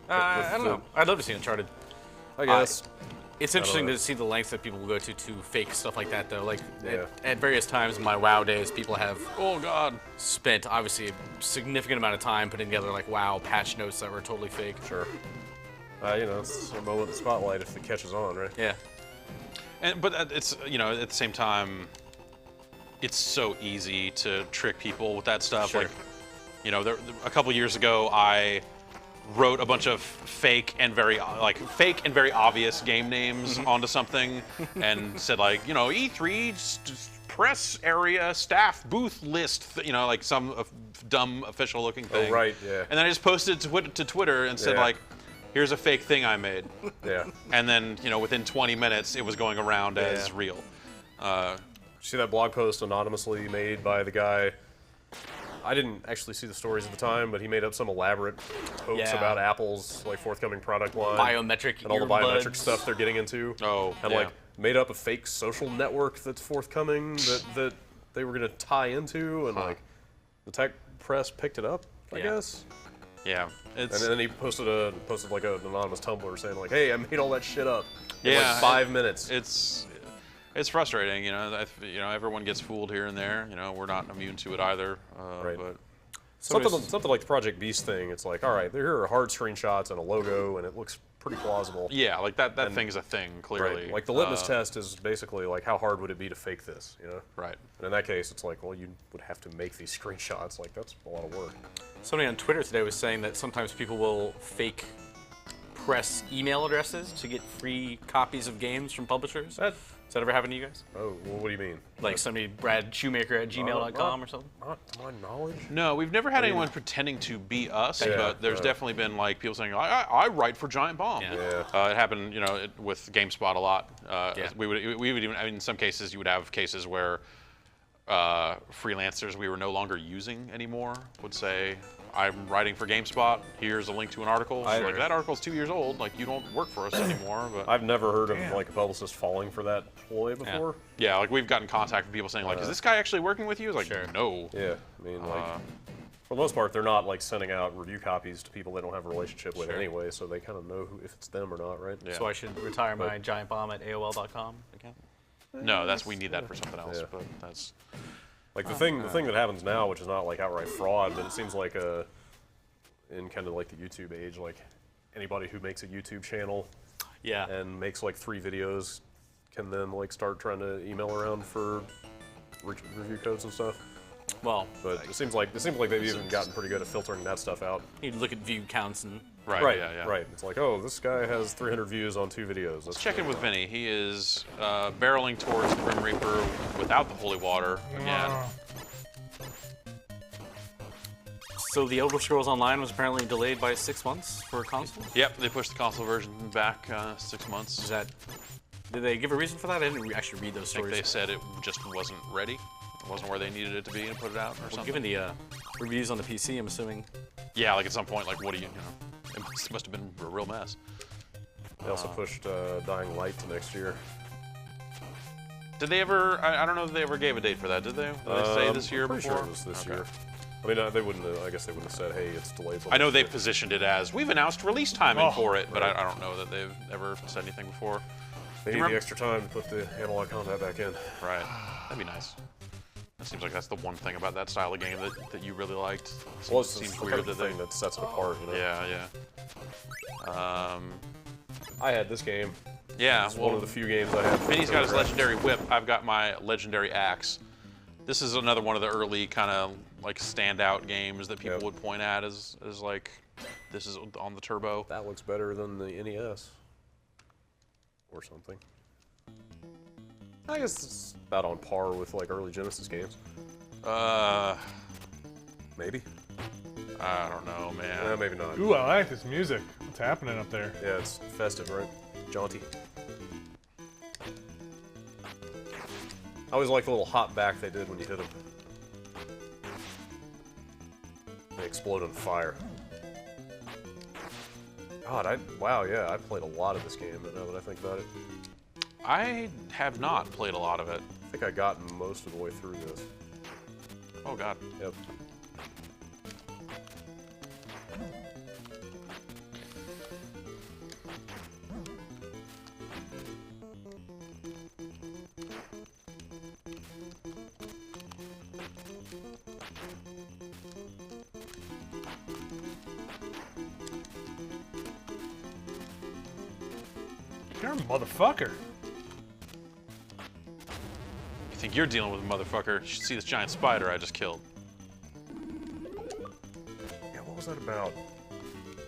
I don't know. I'd love to see Uncharted. I guess. It's interesting know. to see the lengths that people will go to fake stuff like that, though. Like, Yeah. at various times in my WoW days, people have Oh, God. spent, obviously, a significant amount of time putting together, like, WoW patch notes that were totally fake. Sure. You know, it's a moment in the spotlight if it catches on, right? Yeah. But it's, you know, at the same time, it's so easy to trick people with that stuff. Sure. Like, you know, a couple years ago, I wrote a bunch of fake and very obvious game names onto something and said, like, you know, E3 press area staff booth list, you know, like some dumb official looking thing. Oh, right, yeah. And then I just posted it to Twitter and said, Yeah. like, here's a fake thing I made. Yeah. And then, you know, within 20 minutes, it was going around as Yeah. real. Did you see that blog post anonymously made by the guy? I didn't actually see the stories at the time, but he made up some elaborate hoax Yeah. about Apple's like forthcoming product line, Biometric and all the biometric earbuds. stuff they're getting into. Oh, and yeah. like made up a fake social network that's forthcoming that they were gonna tie into, and like the tech press picked it up, I Yeah. guess. Yeah. And It's, then he posted like an anonymous Tumblr saying like, "Hey, I made all that shit up in Yeah, like 5 minutes." it's frustrating, you know. You know, everyone gets fooled here and there. You know, we're not immune to it either. Right. But Something like the Project Beast thing. It's like, all right, here are hard screenshots and a logo, and it looks pretty plausible. yeah, like that thing's a thing, clearly. Right. Like the litmus test is basically like, how hard would it be to fake this? You know. Right. And in that case, it's like, well, you would have to make these screenshots. Like that's a lot of work. Somebody on Twitter today was saying that sometimes people will fake press email addresses to get free copies of games from publishers. Has that ever happened to you guys? Oh, well, what do you mean? Like somebody, Brad Shoemaker at gmail.com or something? Not to my knowledge. No, we've never had anyone pretending to be us, Yeah, but there's definitely been like people saying, I write for Giant Bomb. Yeah. Yeah. It happened, you know, with GameSpot a lot. Yeah. We would even, I mean, in some cases, you would have cases where freelancers we were no longer using anymore would say, I'm writing for GameSpot, here's a link to an article. So, like, that article's 2 years old, like, you don't work for us anymore. But I've never heard of like a publicist falling for that ploy before. yeah, like, we've gotten contact from people saying, like, is this guy actually working with you? It's like, no. Yeah. I mean, like, for the most part, they're not like sending out review copies to people they don't have a relationship with anyway, so they kind of know if it's them or not, right? Yeah. So I should retire my giant bomb at AOL.com account? No, we need that for something else, Yeah. but that's... Like the thing that happens now, which is not like outright fraud, but it seems like in kind of like the YouTube age, like anybody who makes a YouTube channel Yeah. and makes like 3 videos can then like start trying to email around for review codes and stuff. Well, But it seems like they've even gotten pretty good at filtering that stuff out. you'd look at view counts and Right, yeah. Right. It's like, oh, this guy has 300 views on 2 videos. Let's Check in with Vinny. He is barreling towards the Grim Reaper without the holy water again. So the Elder Scrolls Online was apparently delayed by 6 months for console? Yep, they pushed the console version back 6 months. Is that... Did they give a reason for that? I didn't actually read those I think stories. they said it just wasn't ready. It wasn't where they needed it to be and put it out or something. Given the reviews on the PC, I'm assuming... Yeah, like at some point, like what do you know? It must have been a real mess. They also pushed Dying Light to next year. Did they ever? I don't know if they ever gave a date for that. Did they? Did they say this year I'm pretty before? sure it was this Okay. year. I mean, they wouldn't. I guess they wouldn't have said, "Hey, it's delayed." till I know next they year. positioned it as we've announced release timing Oh, for it, but I don't know that they've ever said anything before. They Do need you the remember- extra time to put the analog combat back in. Right. That'd be nice. That seems like that's the one thing about that style of game that you really liked. Well, it's seems the weird kind that of they. thing that sets it apart. You know? Yeah. I had this game. Yeah. It's one of the few games I have. Vinny's got his legendary whip. I've got my legendary axe. This is another one of the early kind of like standout games that people Yep. would point at as like this is on the Turbo. That looks better than the NES. Or something. I guess it's about on par with like early Genesis games. Maybe. I don't know, man. Maybe not. Ooh, I like this music. What's happening up there? Yeah, it's festive, right? Jaunty. I always like the little hop back they did when you hit them. They explode on fire. God, wow, yeah, I played a lot of this game, but now that I think about it, I have not played a lot of it. I think I got most of the way through this. Oh God. Yep. You're a motherfucker. You think you're dealing with a motherfucker? You should see this giant spider I just killed. Yeah, what was that about?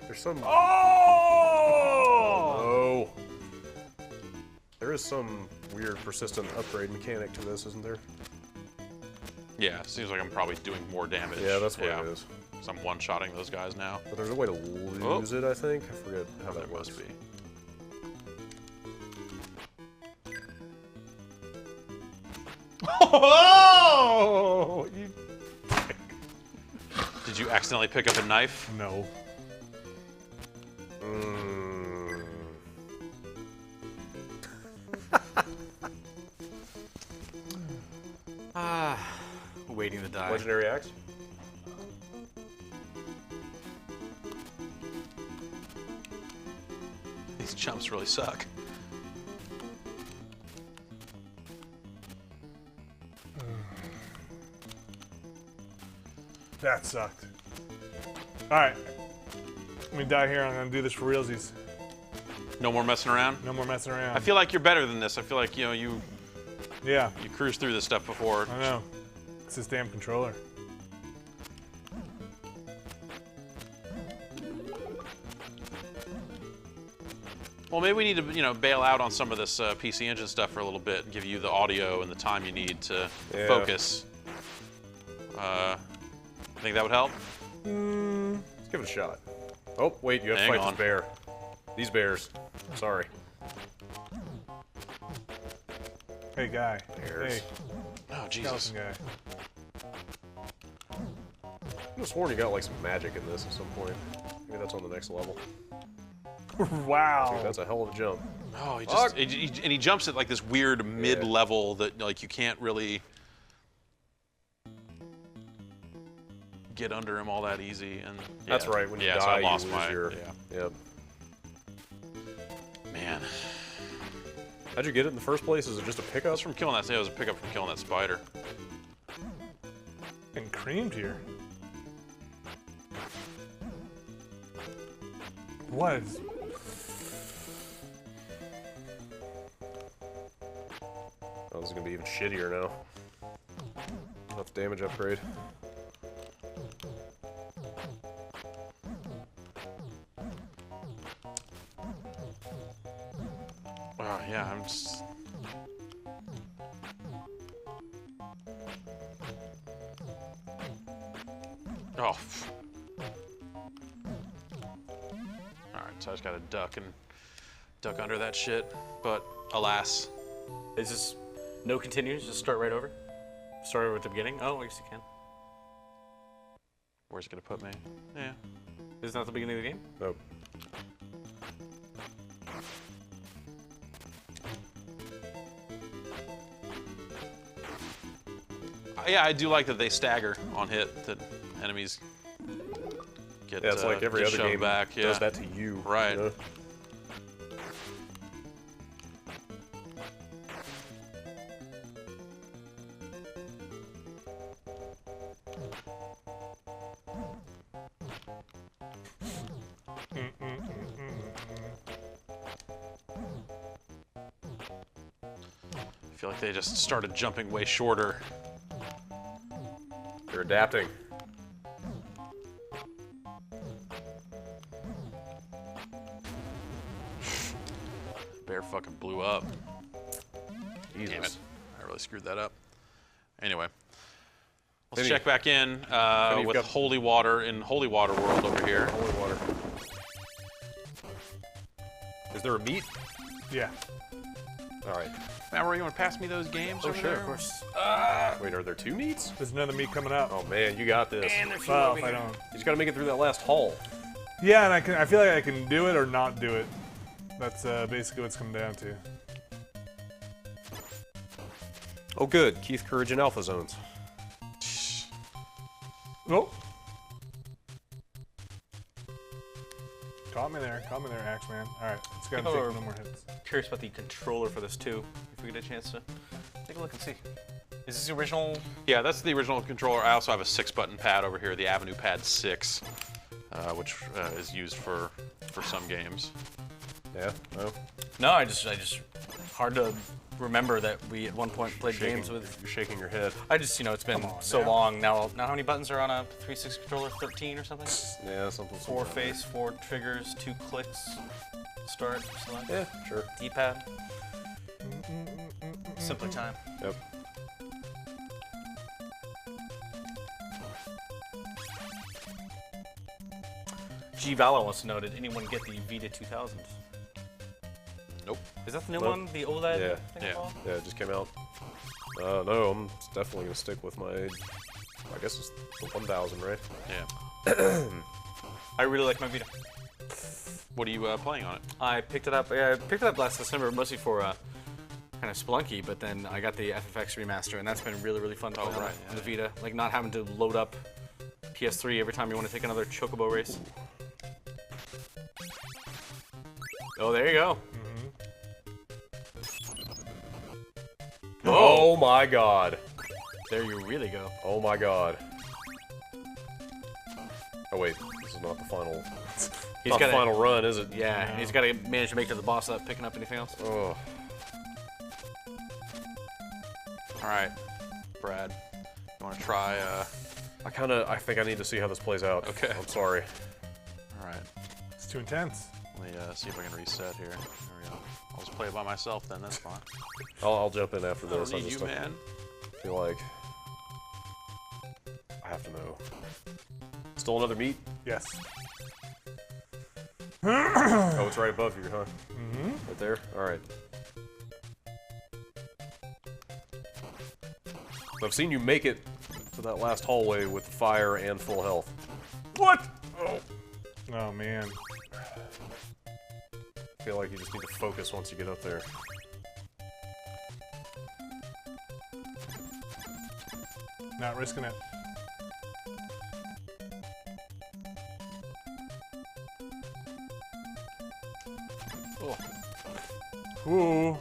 There's some. Oh! Oh! There is some weird persistent upgrade mechanic to this, isn't there? Yeah, seems like I'm probably doing more damage. Yeah, that's what it is. So I'm one-shotting those guys now. But there's a way to lose it, I think. I forget how There that works. must be. Oh! You... Did you accidentally pick up a knife? No. Waiting to die. Legendary axe? These jumps really suck. That sucked. Alright. Let me die here. I'm gonna do this for realsies. No more messing around? No more messing around. I feel like you're better than this. I feel like, you know, you Yeah, cruised through this stuff before. I know. It's this damn controller. Well, maybe we need to, you know, bail out on some of this PC Engine stuff for a little bit and give you the audio and the time you need to Yeah. focus. Think that would help? Let's give it a shot. Oh, wait, you have to Hang fight on. this bear. These bears. Sorry. Hey, guy. Bears. Hey, Oh, Jesus. skeleton guy. I could have sworn you got like some magic in this at some point. Maybe that's on the next level. Wow. Dude, that's a hell of a jump. Oh, he just, and he jumps at like this weird mid-level that like you can't really get under him all that easy. And That's yeah. right, when you yeah, die, so I you lost lose my, your... yeah. Yep. Man, How'd you get it in the first place? Is it just a pickup? that's from killing that. It was a pickup from killing that spider. Getting creamed here. What is... Oh, this is gonna be even shittier now. Enough damage upgrade. Oh, yeah, I'm just... Oh. Alright, so I just gotta duck under that shit. But, alas. Is this no continues? Just start right over? Start over at the beginning? Oh, I guess you can. Where's it gonna put me? Yeah. Isn't that the beginning of the game? Nope. Yeah, I do like that they stagger on hit, that enemies get, Yeah, it's like every get other shoved game back. does Yeah. that to you. Right. You know? I feel like they just started jumping way shorter. You're adapting. bear fucking blew up. Jesus. Damn it. I really screwed that up. Anyway. Let's Vinny. check back in you've with got- Holy Water in Holy Water World over here. Holy water. Is there a meat? Yeah. All right. Remember, you want to pass me those games over there? Of course. Wait, are there 2 meats? There's another meat coming up. Oh man, you got this. Well, if I don't. You just gotta make it through that last hall. Yeah, and I feel like I can do it or not do it. That's basically what it's come down to. Oh good, Keith Courage in Alpha Zones. Oh. Caught me there, Axeman. Alright, let's go and People take are- no more hits. Curious about the controller for this too. If we get a chance to take a look and see. Is this the original? Yeah, that's the original controller. I also have a 6-button pad over here, the Avenue Pad 6, which is used for some games. Yeah. No. No, I just hard to remember that we at one point played games with. You're shaking your head. I just, it's been so now. long. Now how many buttons are on a 360 controller? 13 or something? Yeah, something. 4 face, 4 triggers, 2 clicks. Start, select. Yeah, sure. D-pad. Simpler time. Yep. G Valor wants to know, did anyone get the Vita 2000s? Nope. Is that the new Nope. one? The OLED Yeah. thing? Yeah. called? Yeah, it just came out. No, I'm definitely gonna stick with my. I guess it's the 1000, right? Yeah. I really like my Vita. What are you playing on it? I picked it up. I picked it up last December, mostly for kind of Splunky. But then I got the FFX remaster, and that's been really, really fun to Oh, play on right, the Vita. Like not having to load up PS3 every time you want to take another Chocobo race. Oh, there you go. Oh my god. There you really go. Oh my god. Oh wait, this is not the final. He's Not the gotta- final run, is it? Yeah, he's got to manage to make it to the boss without picking up anything else. Oh. All right, Brad. You want to try? I think I need to see how this plays out. Okay. I'm sorry. All right. It's too intense. Let me see if I can reset here. There we go. I'll just play it by myself then. That's fine. I'll jump in after I don't this. I need you, just man. feel like I have to know. Still another meat? Yes. Oh, it's right above you, huh? Mm-hmm. Right there? Alright. I've seen you make it to that last hallway with fire and full health. What? Oh man. I feel like you just need to focus once you get up there. Not risking it. Ooh.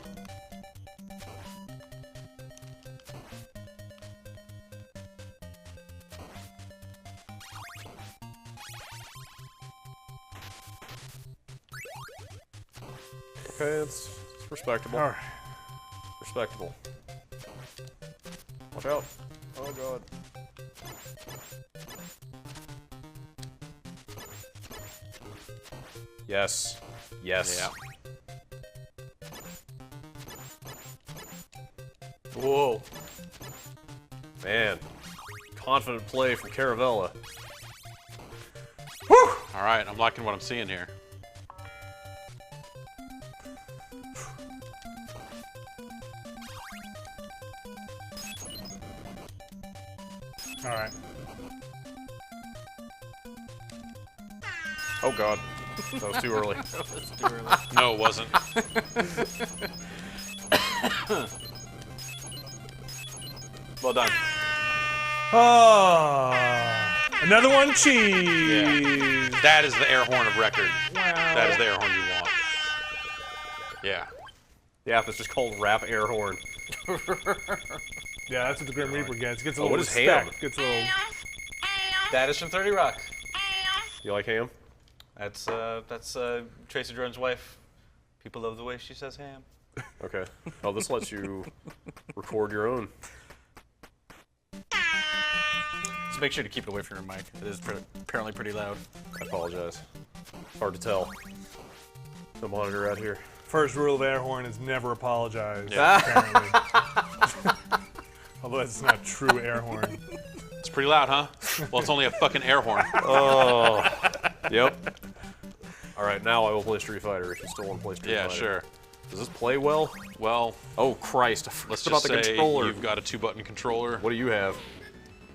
Okay, it's respectable. All right. Respectable. Watch out. Oh god. Yes. Yes. Yeah. Whoa. Man. Confident play from Caravella. All right, I'm liking what I'm seeing here. All right. Oh god. That was too early. No, it wasn't. Well done. Oh, another one. Cheese. That is the air horn of record. That is the air horn you want. Yeah. Yeah, it's just called Rap Air Horn. Yeah, that's what the Grim Reaper gets. Gets a Oh, little what is respect. ham? Gets a little. That is from 30 Rock. You like ham? That's Tracy Jordan's wife. People love the way she says ham. Okay. Oh, this lets you record your own. Just make sure to keep it away from your mic. It is apparently pretty loud. I apologize. Hard to tell. The monitor out here. First rule of air horn is never apologize. Yeah. Apparently. Although it's not true air horn. It's pretty loud, huh? Well, it's only a fucking air horn. Oh. Yep. All right, now I will play Street Fighter if you still want to play Street Yeah, Fighter. sure. Does this play well? Well, Oh, Christ. I let's forgot just about the say controller. you've got a 2-button controller. What do you have?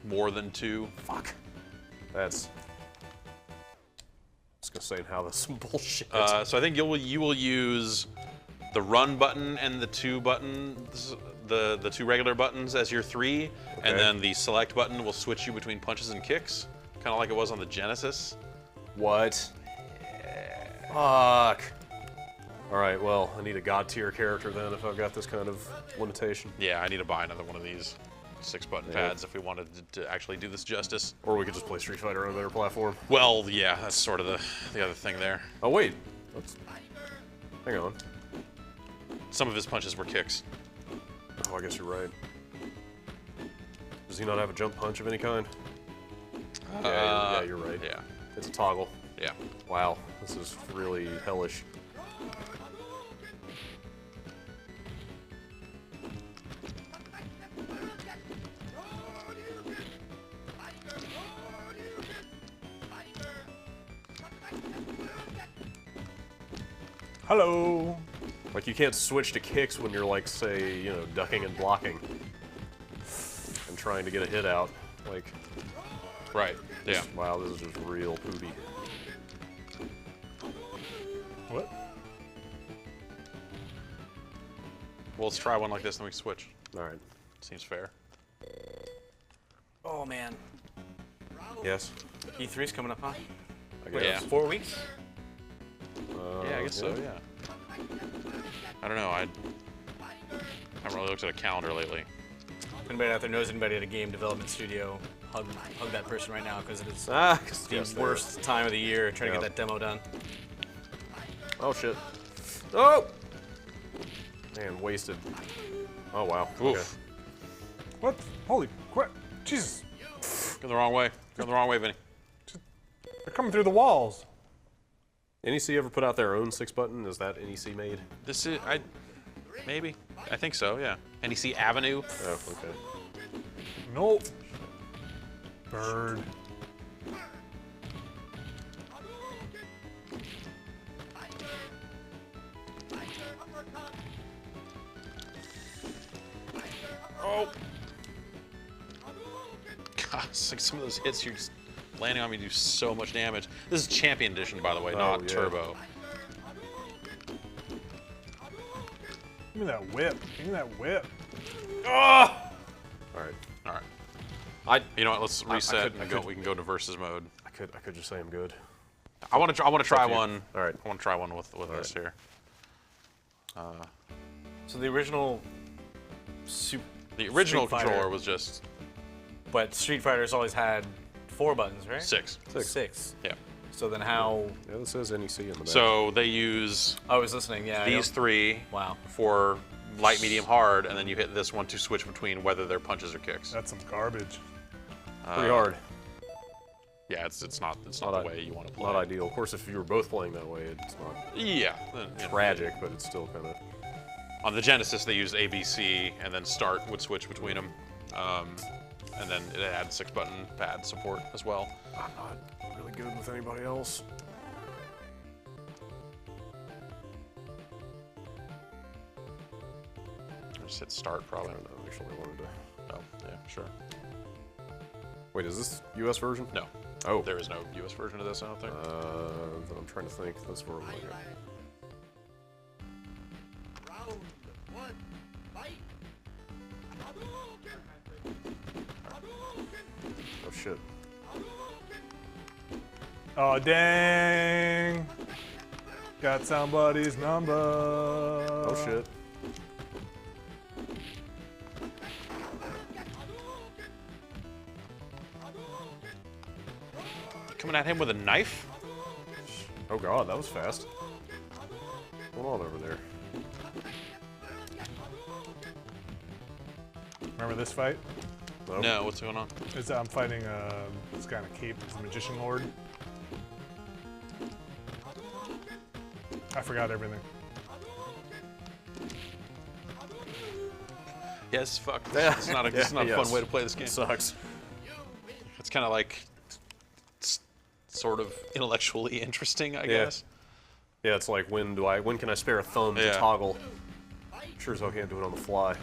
More than 2. Fuck. That's... I was going to say how this is bullshit. So I think you will use the run button and the 2 buttons, the 2 regular buttons as your 3, and Okay. then the select button will switch you between punches and kicks, kind of like it was on the Genesis. What? Fuck. All right, well, I need a god tier character then if I've got this kind of limitation. Yeah, I need to buy another one of these 6-button Yeah. pads if we wanted to actually do this justice. Or we could just play Street Fighter on a better platform. Well, yeah, that's sort of the other thing there. Oh, wait. Hang on. Some of his punches were kicks. Oh, I guess you're right. Does he not have a jump punch of any kind? Yeah, you're right. Yeah, It's a toggle. yeah. Wow, this is really hellish. Hello. Like, you can't switch to kicks when you're, like, say, you know, ducking and blocking. And trying to get a hit out. Like, Right. Yeah. wow, this is just real poopy. What? Well, let's try one like this, then we can switch. Alright. Seems fair. Oh man, Yes? E3's coming up, huh? I guess. Yeah. 4 weeks. Yeah, I guess so. Yeah. I don't know. I haven't really looked at a calendar lately. If anybody out there knows anybody at a game development studio, hug that person right now because it is Ah, the worst time of the year trying to Yeah. get that demo done. Oh, shit. Oh! Man, wasted. Oh, wow. Okay. Oof. What? Holy crap. Jesus. Go the wrong way. Go the wrong way, Vinny. They're coming through the walls. NEC ever put out their own 6-button? Is that NEC made? This is maybe. I think so. Yeah. NEC Avenue. Oh, okay. Nope. Bird. Oh. God, it's like some of those hits you're just landing on me do so much damage. This is Champion Edition, by the way, not yeah. Turbo. Give me that whip. Give me that whip. Alright. All right. You know what? Let's I reset could- and go. We can go to versus mode. I could just say I'm good. I want to try up to you. one. All right. I want to try one with this here. So the original The original Street Fighter. controller was just but Street Fighter's always had 4 buttons, right? 6. Six. Yeah. So then how? Yeah, this says NEC in the back. So they use I was listening. Yeah. I these don't- 3 Wow. for light, medium, hard, and then you hit this one to switch between whether they're punches or kicks. That's some garbage. pretty hard. Yeah, it's not Not the way you want to play. Not ideal. Of course, if you were both playing that way, it's not Yeah. Then, you know, tragic, but it's still kind of... On the Genesis, they used ABC, and then Start would switch between them. And then it had 6-button pad support as well. I'm not really good with anybody else. I just hit Start, I probably. don't know. Actually, I wanted to... Oh, yeah, sure. Wait, is this US version? No, Oh. there is no US version of this, I don't think. Then I'm trying to think. That's where I'm looking. Oh shit. Oh, dang. Got somebody's number. Oh shit. Coming at him with a knife? Oh god, that was fast. What's going on over there? Remember this fight? Nope. No, what's going on? I'm fighting this guy in a cape. He's a magician lord. I forgot everything. Yes, fuck. It's not a fun yes. way to play this game. It sucks. It's kind of like sort of intellectually interesting, I Yeah. guess. Yeah, it's like when can I spare a thumb to Yeah. toggle? Sure as hell can't do it on the fly.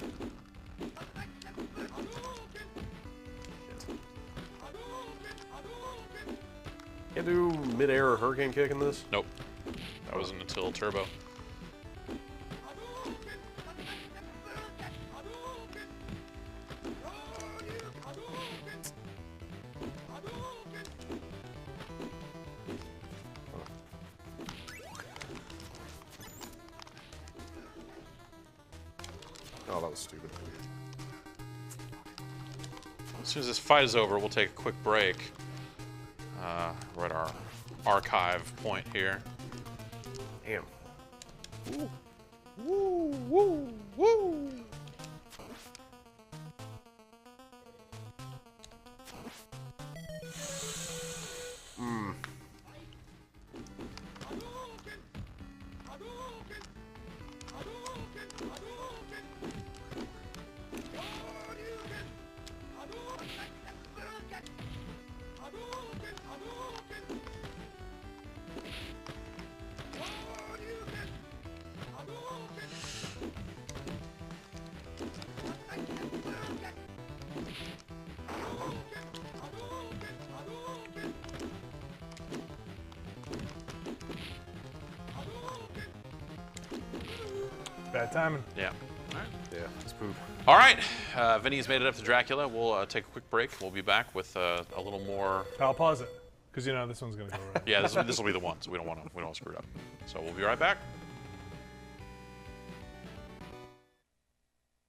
Can't do mid-air hurricane kick in this? Nope. That wasn't until Turbo. Oh, that was stupid. As soon as this fight is over, we'll take a quick break. We're at our archive point here. Damn. Woo, woo, woo. Bad timing. Yeah. Yeah, it's poop. All right. Vinny's made it up to Dracula. We'll take a quick break. We'll be back with a little more. I'll pause it because you know this one's gonna go right. Yeah, this will be the one. So we don't want to screw it up. So we'll be right back.